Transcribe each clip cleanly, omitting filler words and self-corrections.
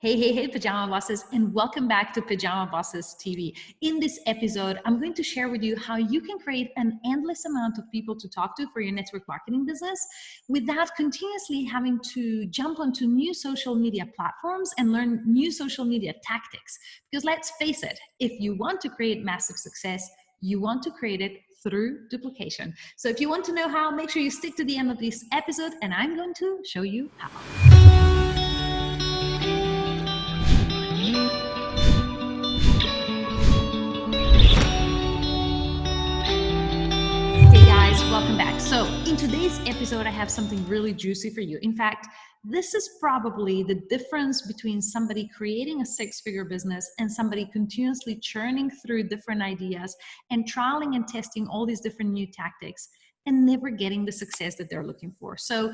Hey, Pyjama Bosses, and welcome back to Pyjama Bosses TV. In this episode, I'm going to share with you how you can create an endless amount of people to talk to for your network marketing business without continuously having to jump onto new social media platforms and learn new social media tactics. Because let's face it, if you want to create massive success, you want to create it through duplication. So if you want to know how, make sure you stick to the end of this episode, and I'm going to show you how. Hey guys, welcome back. So in today's episode, I have something really juicy for you. In fact, this is probably the difference between somebody creating a six-figure business and somebody continuously churning through different ideas and trialing and testing all these different new tactics and never getting the success that they're looking for. So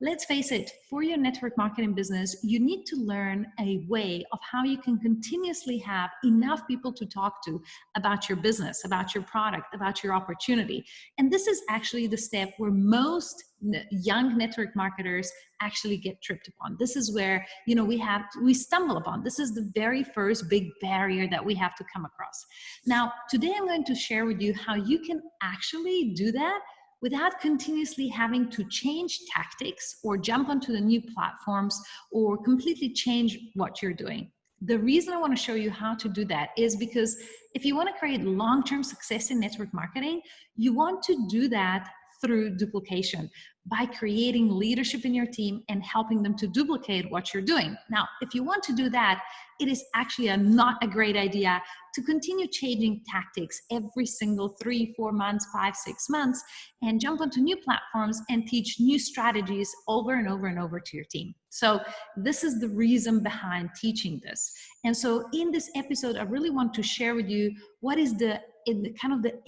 let's face it, for your network marketing business, you need to learn a way of how you can continuously have enough people to talk to about your business, about your product, about your opportunity. And this is actually the step where most young network marketers actually get tripped upon. This is where, we stumble upon. This is the very first big barrier that we have to come across. Now, today I'm going to share with you how you can actually do that without continuously having to change tactics or jump onto the new platforms or completely change what you're doing. The reason I want to show you how to do that is because if you want to create long-term success in network marketing, you want to do that through duplication by creating leadership in your team and helping them to duplicate what you're doing. Now, if you want to do that, it is actually not a great idea to continue changing tactics every single 3, 4 months, 5, 6 months, and jump onto new platforms and teach new strategies over and over and over to your team. So this is the reason behind teaching this. And so in this episode, I really want to share with you what is the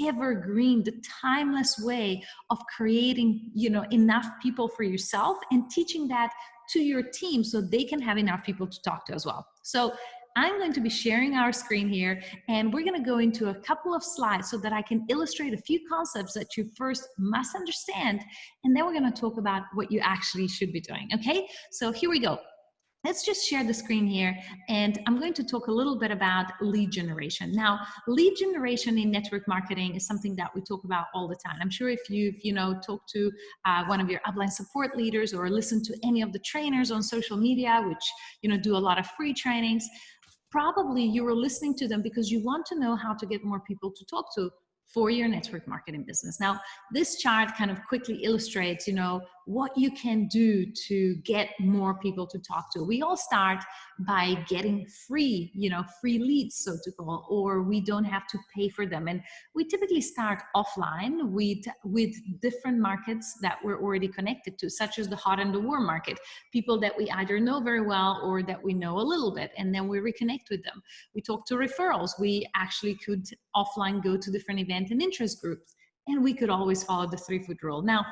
evergreen, the timeless way of creating, enough people for yourself and teaching that to your team so they can have enough people to talk to as well. So I'm going to be sharing our screen here, and we're going to go into a couple of slides so that I can illustrate a few concepts that you first must understand, and then we're going to talk about what you actually should be doing. Okay, so here we go. Let's just share the screen here, and I'm going to talk a little bit about lead generation. Now, lead generation in network marketing is something that we talk about all the time. I'm sure if you've talked to one of your upline support leaders or listened to any of the trainers on social media, which do a lot of free trainings, probably you were listening to them because you want to know how to get more people to talk to for your network marketing business. Now, this chart kind of quickly illustrates, what you can do to get more people to talk to. We all start by getting free leads, so to call, or we don't have to pay for them. And we typically start offline with different markets that we're already connected to, such as the hot and the warm market, people that we either know very well or that we know a little bit, and then we reconnect with them. We talk to referrals. We actually could offline go to different event and interest groups, and we could always follow the 3-foot rule. Now,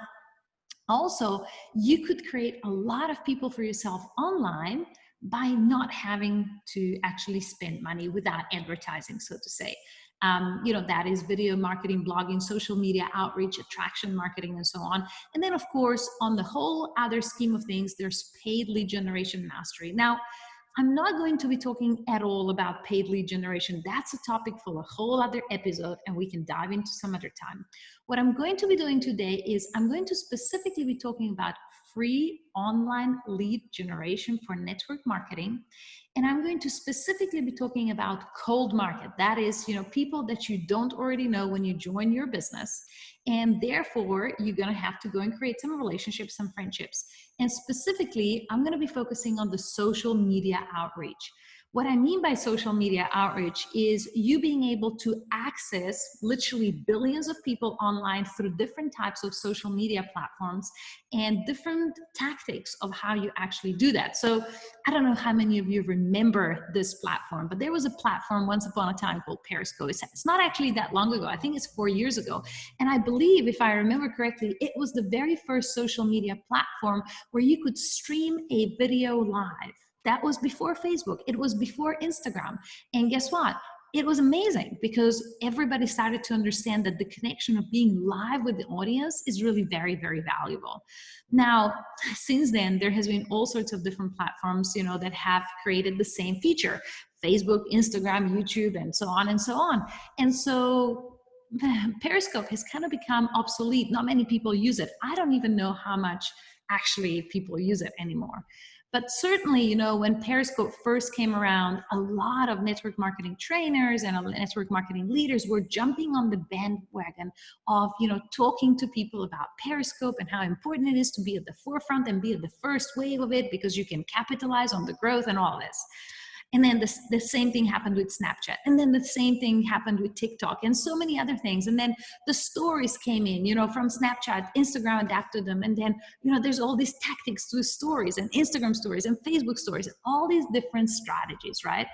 also, you could create a lot of people for yourself online by not having to actually spend money without advertising, so to say. That is video marketing, blogging, social media outreach, attraction marketing, and so on. And then, of course, on the whole other scheme of things, there's paid lead generation mastery. Now, I'm not going to be talking at all about paid lead generation. That's a topic for a whole other episode, and we can dive into some other time. What I'm going to be doing today is I'm going to specifically be talking about free online lead generation for network marketing. And I'm going to specifically be talking about cold market. That is, people that you don't already know when you join your business. And therefore, you're going to have to go and create some relationships, some friendships. And specifically, I'm going to be focusing on the social media outreach. What I mean by social media outreach is you being able to access literally billions of people online through different types of social media platforms and different tactics of how you actually do that. So I don't know how many of you remember this platform, but there was a platform once upon a time called Periscope. It's not actually that long ago. I think it's 4 years ago. And I believe, if I remember correctly, it was the very first social media platform where you could stream a video live. That was before Facebook. It was before Instagram. And guess what? it was amazing because everybody started to understand that the connection of being live with the audience is really very, very valuable. Now, since then, there has been all sorts of different platforms, that have created the same feature: Facebook, Instagram, YouTube, and so on and so on. And so Periscope has kind of become obsolete. Not many people use it. I don't even know how much actually people use it anymore. But certainly, when Periscope first came around, a lot of network marketing trainers and network marketing leaders were jumping on the bandwagon of, talking to people about Periscope and how important it is to be at the forefront and be at the first wave of it, because you can capitalize on the growth and all this. And then the same thing happened with Snapchat. And then the same thing happened with TikTok and so many other things. And then the stories came in, from Snapchat. Instagram adapted them. And then, there's all these tactics to stories and Instagram stories and Facebook stories, and all these different strategies, right?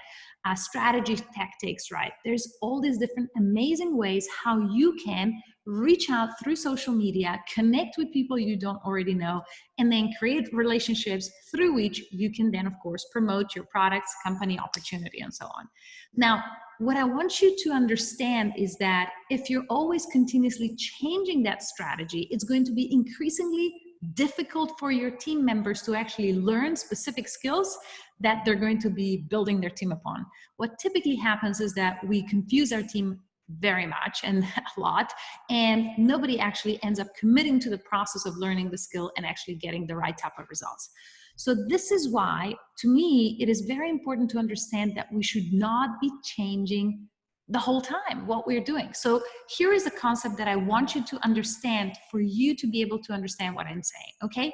Strategy tactics, right? There's all these different amazing ways how you can reach out through social media, connect with people you don't already know, and then create relationships through which you can then, of course, promote your products, company, opportunity, and so on. Now, what I want you to understand is that if you're always continuously changing that strategy, it's going to be increasingly difficult for your team members to actually learn specific skills that they're going to be building their team upon. What typically happens is that we confuse our team very much and a lot, and nobody actually ends up committing to the process of learning the skill and actually getting the right type of results. So this is why, to me, it is very important to understand that we should not be changing the whole time what we're doing. So here is the concept that I want you to understand for you to be able to understand what I'm saying, okay?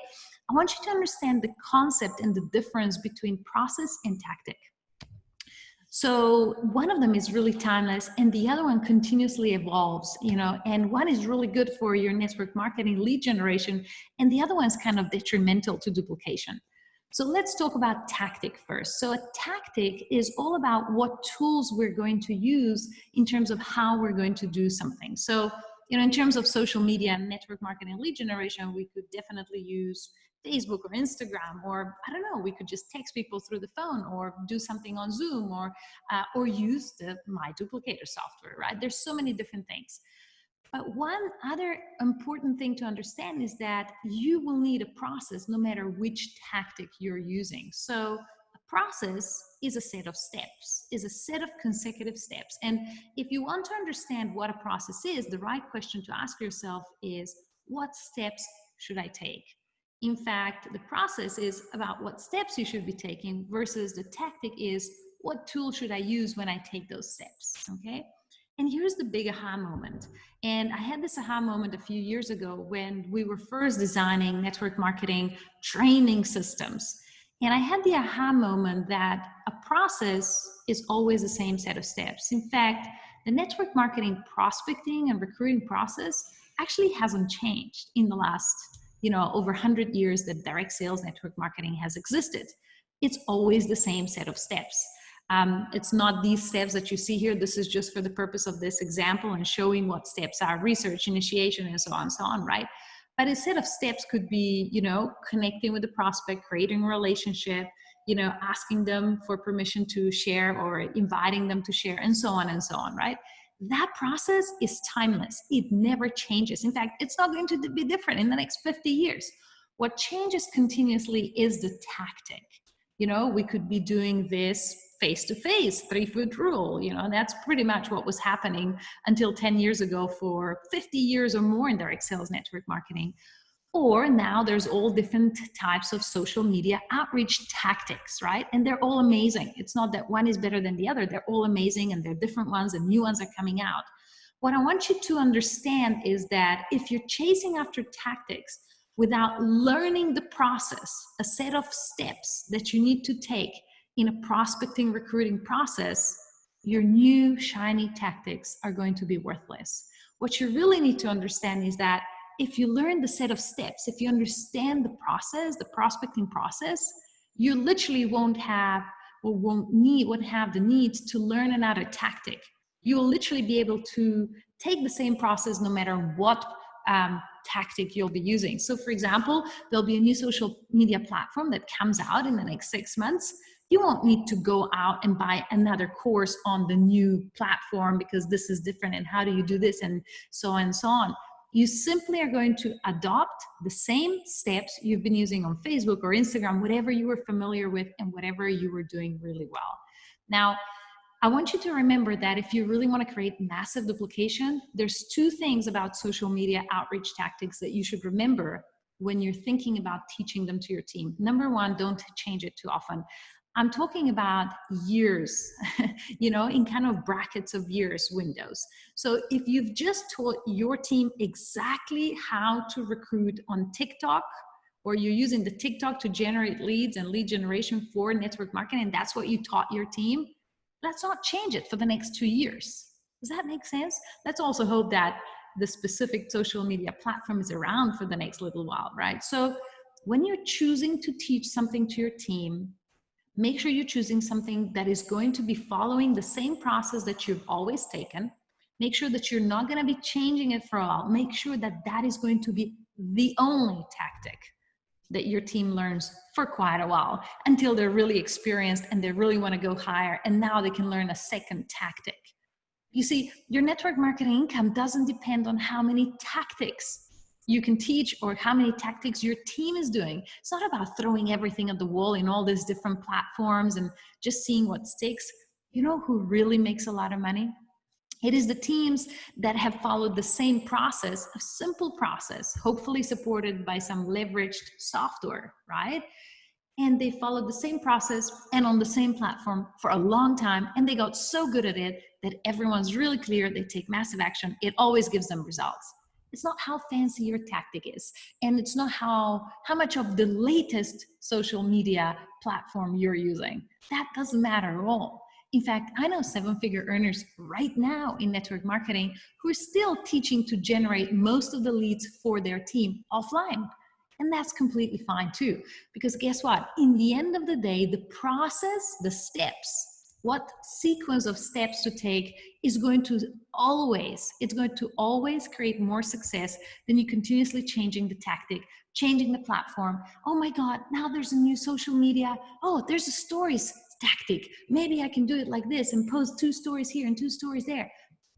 I want you to understand the concept and the difference between process and tactic. So one of them is really timeless and the other one continuously evolves, and one is really good for your network marketing lead generation and the other one is kind of detrimental to duplication. So let's talk about tactic first. So a tactic is all about what tools we're going to use in terms of how we're going to do something. So, in terms of social media and network marketing lead generation, we could definitely use Facebook or Instagram, or I don't know, we could just text people through the phone or do something on Zoom, or use the My Duplicator software, right? There's so many different things. But one other important thing to understand is that you will need a process no matter which tactic you're using. So a process is a set of steps, is a set of consecutive steps. And if you want to understand what a process is, the right question to ask yourself is, what steps should I take? In fact, the process is about what steps you should be taking versus the tactic is, what tool should I use when I take those steps, okay? And here's the big aha moment. And I had this aha moment a few years ago when we were first designing network marketing training systems. And I had the aha moment that a process is always the same set of steps. In fact, the network marketing prospecting and recruiting process actually hasn't changed in the last, over 100 years that direct sales network marketing has existed. It's always the same set of steps. It's not these steps that you see here. This is just for the purpose of this example and showing what steps are: research, initiation, and so on, right? But a set of steps could be, connecting with the prospect, creating a relationship, asking them for permission to share or inviting them to share, and so on, right? That process is timeless. It never changes. In fact, it's not going to be different in the next 50 years. What changes continuously is the tactic. We could be doing this face-to-face, 3-foot rule, that's pretty much what was happening until 10 years ago for 50 years or more in direct sales network marketing. Or now there's all different types of social media outreach tactics, right? And they're all amazing. It's not that one is better than the other. They're all amazing and they're different ones and new ones are coming out. What I want you to understand is that if you're chasing after tactics without learning the process, a set of steps that you need to take in a prospecting recruiting process, your new shiny tactics are going to be worthless. What you really need to understand is that if you learn the set of steps, if you understand the process, the prospecting process, you literally won't have the need to learn another tactic. You will literally be able to take the same process no matter what tactic you'll be using. So for example, there'll be a new social media platform that comes out in the next 6 months. You won't need to go out and buy another course on the new platform because this is different and how do you do this and so on and so on. You simply are going to adopt the same steps you've been using on Facebook or Instagram, whatever you were familiar with and whatever you were doing really well. Now, I want you to remember that if you really want to create massive duplication, there's two things about social media outreach tactics that you should remember when you're thinking about teaching them to your team. Number one, don't change it too often. I'm talking about years, in kind of brackets of years windows. So if you've just taught your team exactly how to recruit on TikTok, or you're using the TikTok to generate leads and lead generation for network marketing, and that's what you taught your team, let's not change it for the next 2 years. Does that make sense? Let's also hope that the specific social media platform is around for the next little while, right? So when you're choosing to teach something to your team, make sure you're choosing something that is going to be following the same process that you've always taken. Make sure that you're not going to be changing it for a while. Make sure that that is going to be the only tactic that your team learns for quite a while until they're really experienced and they really want to go higher. And now they can learn a second tactic. You see, your network marketing income doesn't depend on how many tactics you can teach or how many tactics your team is doing. It's not about throwing everything at the wall in all these different platforms and just seeing what sticks. You know who really makes a lot of money? It is the teams that have followed the same process, a simple process, hopefully supported by some leveraged software, right? And they followed the same process and on the same platform for a long time. And they got so good at it that everyone's really clear. They take massive action. It always gives them results. It's not how fancy your tactic is. And it's not how much of the latest social media platform you're using. That doesn't matter at all. In fact, I know 7-figure earners right now in network marketing who are still teaching to generate most of the leads for their team offline. And that's completely fine too, because guess what? In the end of the day, the process, the steps, what sequence of steps to take is going to always create more success than you continuously changing the tactic, changing the platform. Oh my God, now there's a new social media. Oh, there's a stories tactic. Maybe I can do it like this and post 2 stories here and 2 stories there.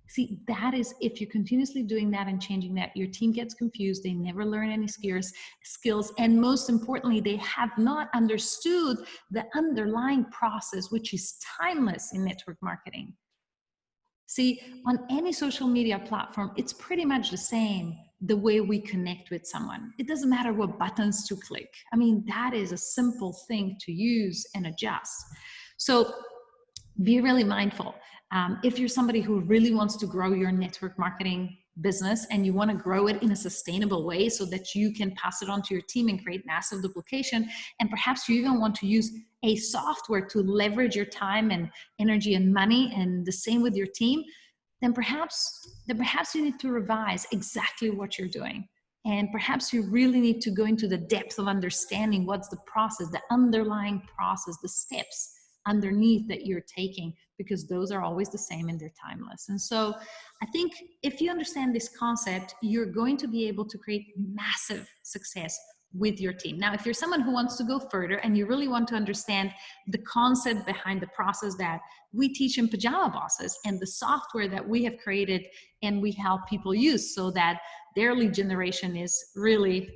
See, that is, if you're continuously doing that and changing that, your team gets confused. They never learn any skills. And most importantly, they have not understood the underlying process, which is timeless in network marketing. See, on any social media platform, it's pretty much the same, the way we connect with someone. It doesn't matter what buttons to click. I mean, that is a simple thing to use and adjust. So be really mindful. If you're somebody who really wants to grow your network marketing business and you want to grow it in a sustainable way so that you can pass it on to your team and create massive duplication, and perhaps you even want to use a software to leverage your time and energy and money, and the same with your team, then perhaps you need to revise exactly what you're doing. And perhaps you really need to go into the depth of understanding what's the process, the underlying process, the steps underneath that you're taking, because those are always the same and they're timeless. And so I think if you understand this concept, you're going to be able to create massive success with your team. Now, if you're someone who wants to go further and you really want to understand the concept behind the process that we teach in Pyjama Bosses and the software that we have created and we help people use so that their lead generation is really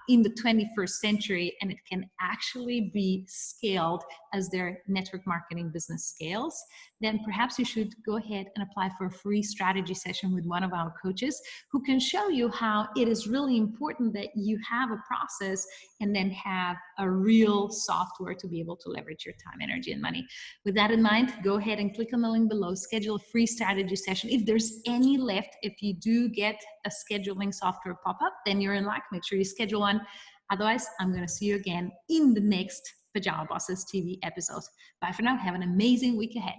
in the 21st century and it can actually be scaled as their network marketing business scales, then perhaps you should go ahead and apply for a free strategy session with one of our coaches who can show you how it is really important that you have a process and then have a real software to be able to leverage your time, energy, and money. With that in mind, go ahead and click on the link below, schedule a free strategy session. If there's any left, if you do get a scheduling software pop up, then you're in luck. Make sure you schedule one. Otherwise, I'm going to see you again in the next Pyjama Bosses TV episode. Bye for now. Have an amazing week ahead.